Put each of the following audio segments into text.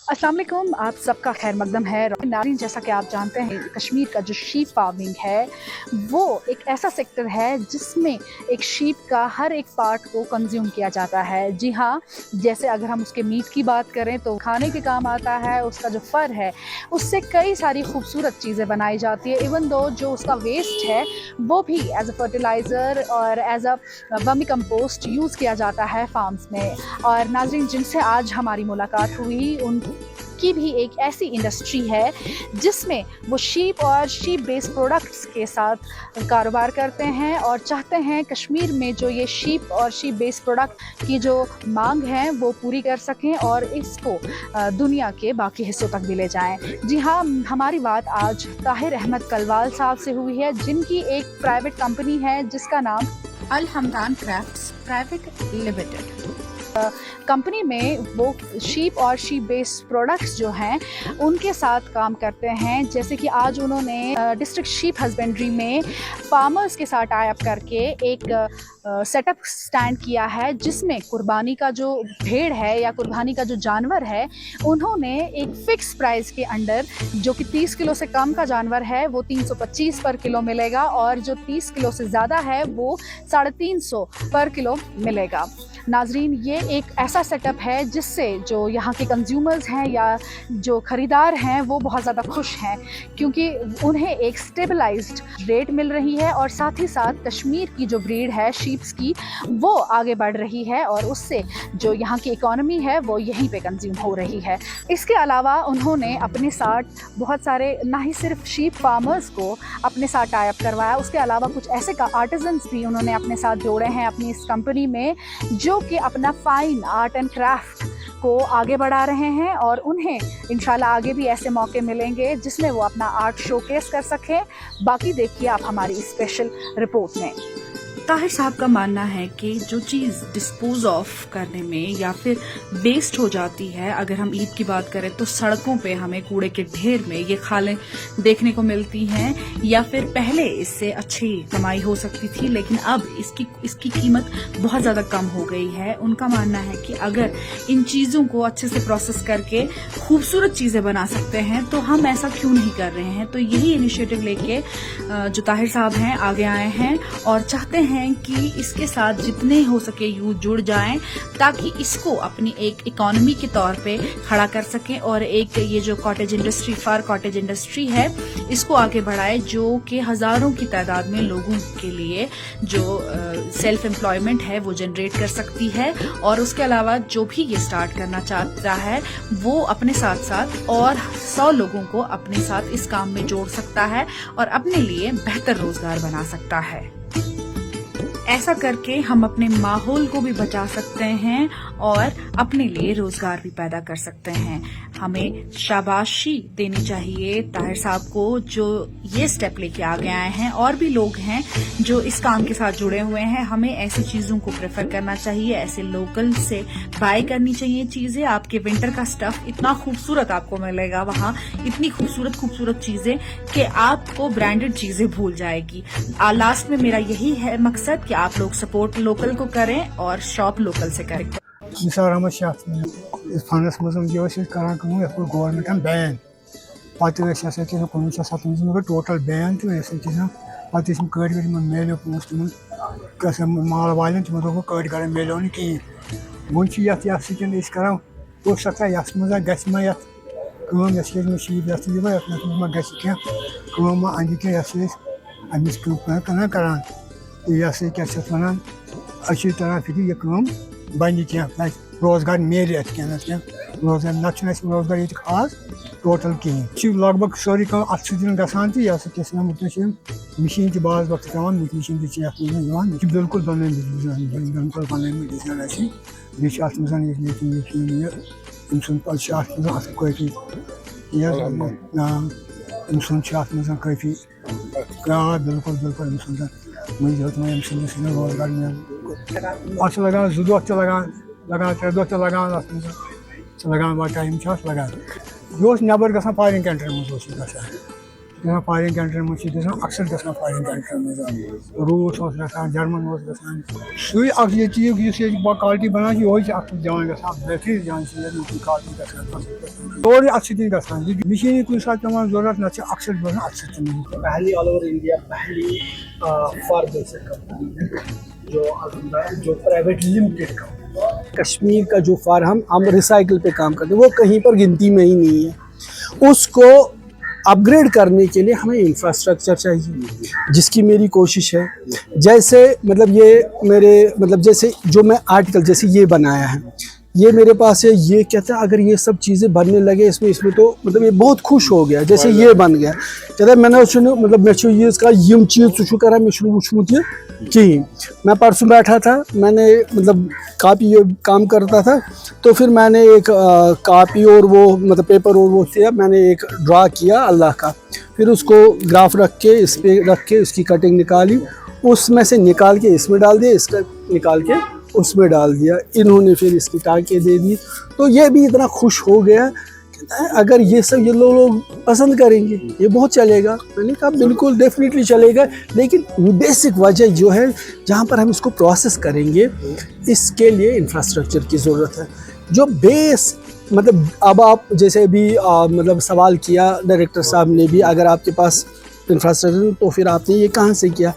अस्सलाम वालेकुम, आप सबका खैर मकदम है। नाज़रीन, जैसा कि आप जानते हैं, कश्मीर का जो शीप फार्मिंग है वो एक ऐसा सेक्टर है जिसमें एक शीप का हर एक पार्ट को कंज्यूम किया जाता है। जी हाँ, जैसे अगर हम उसके मीट की बात करें तो खाने के काम आता है। उसका जो फर है उससे कई सारी खूबसूरत चीज़ें बनाई जाती है। इवन दो जो उसका वेस्ट है वो भी एज अ फर्टिलाइज़र और as a vermicompost use किया जाता है फार्म्स में। और नाज़रीन, जिनसे आज हमारी मुलाकात हुई उनकी भी एक ऐसी इंडस्ट्री है जिसमें वो शीप और शीप बेस्ड प्रोडक्ट्स के साथ कारोबार करते हैं और चाहते हैं कश्मीर में जो ये शीप और शीप बेस्ड प्रोडक्ट की जो मांग है वो पूरी कर सकें और इसको दुनिया के बाकी हिस्सों तक भी ले जाएं। जी हाँ, हमारी बात आज ताहिर अहमद कलवाल साहब से हुई है, जिनकी एक प्राइवेट कंपनी है जिसका नाम Al Hamdan crafts private limited. Company में वो शीप और शीप बेस्ड प्रोडक्ट्स जो हैं उनके साथ काम करते हैं। जैसे कि आज उन्होंने डिस्ट्रिक्ट शीप हस्बेंड्री में फार्मर्स के साथ टाई अप करके एक सेटअप स्टैंड किया है, जिसमें कुर्बानी का जो भेड़ है या कुर्बानी का जो जानवर है उन्होंने एक फ़िक्स प्राइस के अंडर, जो कि 30 किलो से कम का जानवर है वो 325 पर किलो मिलेगा और जो 30 किलो से ज़्यादा है वो 350 पर किलो मिलेगा। नाजरीन, ये एक ऐसा सेटअप है जिससे जो यहाँ के कंज्यूमर्स हैं या जो ख़रीदार हैं वो बहुत ज़्यादा खुश हैं, क्योंकि उन्हें एक स्टेबलाइज्ड रेट मिल रही है और साथ ही साथ कश्मीर की जो ब्रीड है शीप्स की वो आगे बढ़ रही है और उससे जो यहाँ की इकॉनमी है वो यहीं पे कंज्यूम हो रही है। इसके अलावा उन्होंने अपने साथ बहुत सारे ना ही सिर्फ शीप फार्मर्स को अपने साथ टाई अप करवाया, उसके अलावा कुछ ऐसे का आर्टिजन्स भी उन्होंने अपने साथ जोड़े हैं अपनी इस कंपनी में, जो कि अपना फाइन आर्ट एंड क्राफ्ट को आगे बढ़ा रहे हैं और उन्हें इंशाल्लाह आगे भी ऐसे मौके मिलेंगे जिसमें वो अपना आर्ट शोकेस कर सकें। बाकी देखिए आप हमारी स्पेशल रिपोर्ट में। ताहिर साहब का मानना है कि जो चीज़ डिस्पोज ऑफ करने में या फिर वेस्ट हो जाती है, अगर हम ईद की बात करें तो सड़कों पे हमें कूड़े के ढेर में ये खालें देखने को मिलती हैं, या फिर पहले इससे अच्छी कमाई हो सकती थी लेकिन अब इसकी कीमत बहुत ज़्यादा कम हो गई है। उनका मानना है कि अगर इन चीज़ों को अच्छे से प्रोसेस करके खूबसूरत चीज़ें बना सकते हैं तो हम ऐसा क्यों नहीं कर रहे हैं। तो यही इनिशिएटिव लेके जो ताहिर साहब हैं आगे आए हैं और चाहते हैं कि इसके साथ जितने हो सके यूथ जुड़ जाएं ताकि इसको अपनी एक इकोनॉमी के तौर पे खड़ा कर सकें और एक ये जो कॉटेज इंडस्ट्री, फर कॉटेज इंडस्ट्री है, इसको आगे बढ़ाए, जो कि हजारों की तादाद में लोगों के लिए जो सेल्फ एम्प्लॉयमेंट है वो जनरेट कर सकती है। और उसके अलावा जो भी ये स्टार्ट करना चाहता है वो अपने साथ साथ और 100 लोगों को अपने साथ इस काम में जोड़ सकता है और अपने लिए बेहतर रोजगार बना सकता है। ऐसा करके हम अपने माहौल को भी बचा सकते हैं और अपने लिए रोजगार भी पैदा कर सकते हैं। हमें शाबाशी देनी चाहिए ताहिर साहब को जो ये स्टेप लेके आगे आए हैं। और भी लोग हैं जो इस काम के साथ जुड़े हुए हैं। हमें ऐसी चीजों को प्रेफर करना चाहिए, ऐसे लोकल से बाय करनी चाहिए चीजें। आपके विंटर का स्टफ इतना खूबसूरत आपको मिलेगा वहाँ, इतनी खूबसूरत चीजें कि आपको ब्रांडेड चीजें भूल जाएगी। लास्ट में मेरा यही है मकसद कि आप लोग सपोर्ट लोकल को करें और शॉप लोकल से करें। निसार अहमद शाह इस फंडस मज करान गवर्नमेंट बैन पे 1997 टोटल बैन तो पे कड़ मेलो पोस्ट माल वाले तमो कड़ कर मेलो ना कहें। वो कर हो सकता है ये शीप अंद अमिस करान तो क्या वन अच्छी तरह फिक्र ये बन क्या रोजगार मिल क्या रोजगार न रोजगार ये खास टोटल कहें। लग भग सोरी कम अत गान तो यह मशीन तह बाज वक्त पे मशीन तह बिल्कुल बिल्कुल काफ़ी काफ़ी बिल्कुल बिल्कुल मुझे रोजगार मिल अत लगान 2 दह लगान 3 दह लगान लगान टाइम लगान यह नबर ग फॉरेन कंट्री मज गया फॉरेन कंट्री में अक्सर गया फॉरेन कंट्री में रूस गया जर्मन गया सही चीज क्वालिटी बनान वही जान गया बेहतर जान क्वालिटी तोड़ अत गया मशीन कुछ सात पे जरूरत ना अक्सर पहली ऑल ओवर इंडिया पहली फार्म बेस्ड कंपनी है जो प्राइवेट लिमिटेड कंपनी। कश्मीर का जो फार्म हम रिसाइकिल पे काम करते हैं वो कहीं पर गिनती में ही नहीं है। उसको अपग्रेड करने के लिए हमें इंफ्रास्ट्रक्चर चाहिए, जिसकी मेरी कोशिश है। जैसे मतलब ये मेरे मतलब जैसे जो मैं आर्टिकल जैसे ये बनाया है, ये मेरे पास है, ये कहता है अगर ये सब चीज़ें बनने लगे इसमें तो मतलब ये बहुत खुश हो गया जैसे ये बन गया। कहता है मैंने मतलब मैं ये इसका यम चीज़ करा मैं वुचमुत ये कहीं। मैं परसों बैठा था, मैंने मतलब कापी काम करता था, तो फिर मैंने एक कापी और वो मतलब पेपर और वो किया, मैंने एक ड्रा किया अल्लाह का, फिर उसको ग्राफ रख के इस पे रख के उसकी कटिंग निकाली, उसमें से निकाल के इसमें डाल दिया, इसका निकाल के उसमें डाल दिया। इन्होंने फिर इसकी टाँकें दे दी, तो ये भी इतना खुश हो गया। कहता है अगर ये सब ये लोग पसंद करेंगे ये बहुत चलेगा। मैंने कहा बिल्कुल डेफिनेटली चलेगा, लेकिन बेसिक वजह जो है जहाँ पर हम इसको प्रोसेस करेंगे इसके लिए इंफ्रास्ट्रक्चर की ज़रूरत है। जो बेस मतलब अब आप जैसे भी मतलब सवाल किया डायरेक्टर साहब ने भी, अगर आपके पास इंफ्रास्ट्रक्चर तो फिर आपने ये कहाँ से किया।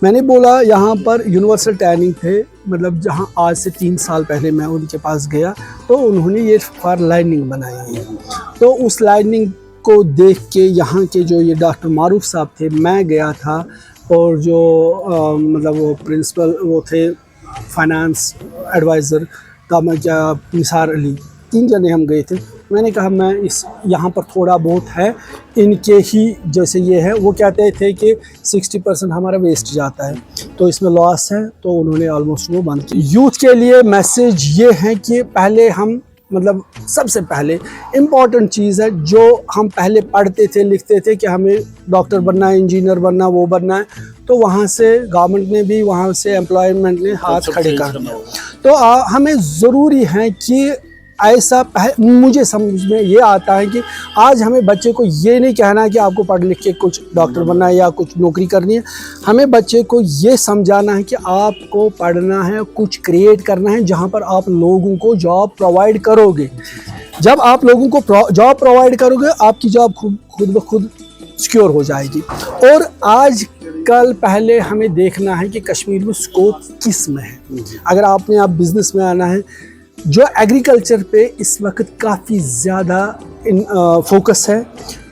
मैंने बोला यहाँ पर यूनिवर्सल टैनिंग थे, मतलब जहाँ आज से 3 साल पहले मैं उनके पास गया तो उन्होंने ये फार लाइनिंग बनाई है। तो उस लाइनिंग को देख के यहाँ के जो ये डॉक्टर मारूफ साहब थे, मैं गया था, और जो मतलब वो प्रिंसिपल वो थे फाइनेंस एडवाइज़र निसार अली, 3 जने हम गए थे। मैंने कहा मैं इस यहाँ पर थोड़ा बहुत है इनके ही जैसे ये है, वो कहते थे कि 60% हमारा वेस्ट जाता है तो इसमें लॉस है, तो उन्होंने ऑलमोस्ट वो बंद किया। यूथ के लिए मैसेज ये है कि पहले हम मतलब सबसे पहले इम्पॉर्टेंट चीज़ है जो हम पहले पढ़ते थे लिखते थे कि हमें डॉक्टर बनना है, इंजीनियर बनना, वो बनना है, तो वहाँ से गवर्नमेंट ने भी वहाँ से एम्प्लॉयमेंट ने हाथ खड़े कर दिया। तो हमें ज़रूरी है कि ऐसा मुझे समझ में ये आता है कि आज हमें बच्चे को ये नहीं कहना है कि आपको पढ़ लिख के कुछ डॉक्टर बनना है या कुछ नौकरी करनी है। हमें बच्चे को ये समझाना है कि आपको पढ़ना है, कुछ क्रिएट करना है जहाँ पर आप लोगों को जॉब प्रोवाइड करोगे। जब आप लोगों को जॉब प्रोवाइड करोगे आपकी जॉब खुद ब खुद सिक्योर हो जाएगी। और आज कल पहले हमें देखना है कि कश्मीर में स्कोप किस में है। अगर आपने आप बिज़नेस में आना है, जो एग्रीकल्चर पे इस वक्त काफ़ी ज़्यादा फोकस है,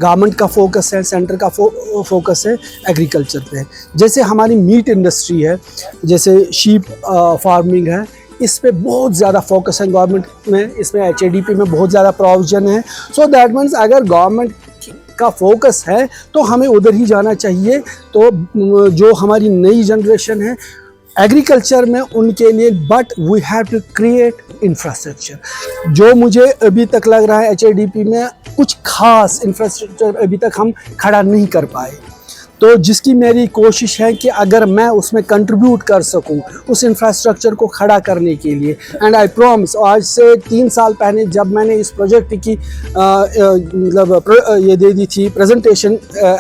गवर्नमेंट का फोकस है, सेंटर का फोकस है एग्रीकल्चर पे। जैसे हमारी मीट इंडस्ट्री है, जैसे शीप फार्मिंग है, इस पे बहुत ज़्यादा फोकस है गवर्नमेंट में, इसमें HADP में बहुत ज़्यादा प्रोविजन है। सो दैट मीन्स अगर गवर्नमेंट का फोकस है तो हमें उधर ही जाना चाहिए। तो जो हमारी नई जनरेशन है एग्रीकल्चर में उनके लिए, but we have to create infrastructure. जो मुझे अभी तक लग रहा है HADP में कुछ खास इंफ्रास्ट्रक्चर अभी तक हम खड़ा नहीं कर पाए, तो जिसकी मेरी कोशिश है कि अगर मैं उसमें कंट्रीब्यूट कर सकूं उस इंफ्रास्ट्रक्चर को खड़ा करने के लिए। एंड आई प्रॉमिस, आज से 3 साल पहले जब मैंने इस प्रोजेक्ट की मतलब ये दे दी थी प्रेजेंटेशन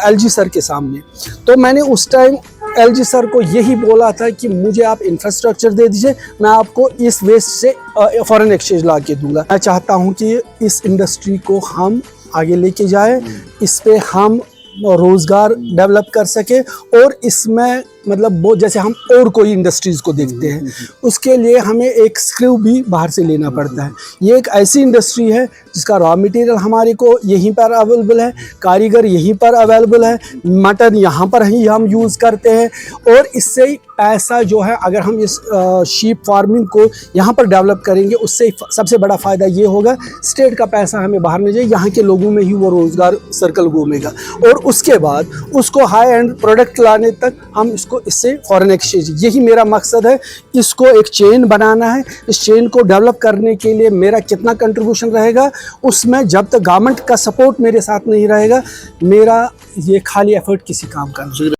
LG सर के सामने, तो मैंने उस टाइम LG सर को यही बोला था कि मुझे आप इंफ्रास्ट्रक्चर दे दीजिए, मैं आपको इस वेस्ट से फॉरेन एक्सचेंज ला के दूंगा। मैं चाहता हूं कि इस इंडस्ट्री को हम आगे लेके जाएं, इस पे हम रोज़गार डेवलप कर सके, और इसमें मतलब वो जैसे हम और कोई इंडस्ट्रीज़ को देखते हैं उसके लिए हमें एक स्क्रू भी बाहर से लेना पड़ता है। ये एक ऐसी इंडस्ट्री है जिसका रॉ मटेरियल हमारे को यहीं पर अवेलेबल है, कारीगर यहीं पर अवेलेबल है, मटन यहाँ पर ही हम यूज़ करते हैं, और इससे पैसा जो है अगर हम इस शीप फार्मिंग को यहाँ पर डेवलप करेंगे उससे सबसे बड़ा फ़ायदा ये होगा स्टेट का पैसा हमें बाहर नहीं जाए, यहाँ के लोगों में ही वो रोज़गार सर्कल घूमेगा, और उसके बाद उसको हाई एंड प्रोडक्ट लाने तक हम इसको इससे फॉरेन एक्सचेंज, यही मेरा मकसद है। इसको एक चेन बनाना है, इस चेन को डेवलप करने के लिए मेरा कितना कंट्रीब्यूशन रहेगा उसमें जब तक गवर्नमेंट का सपोर्ट मेरे साथ नहीं रहेगा, मेरा ये खाली एफर्ट किसी काम का नहीं।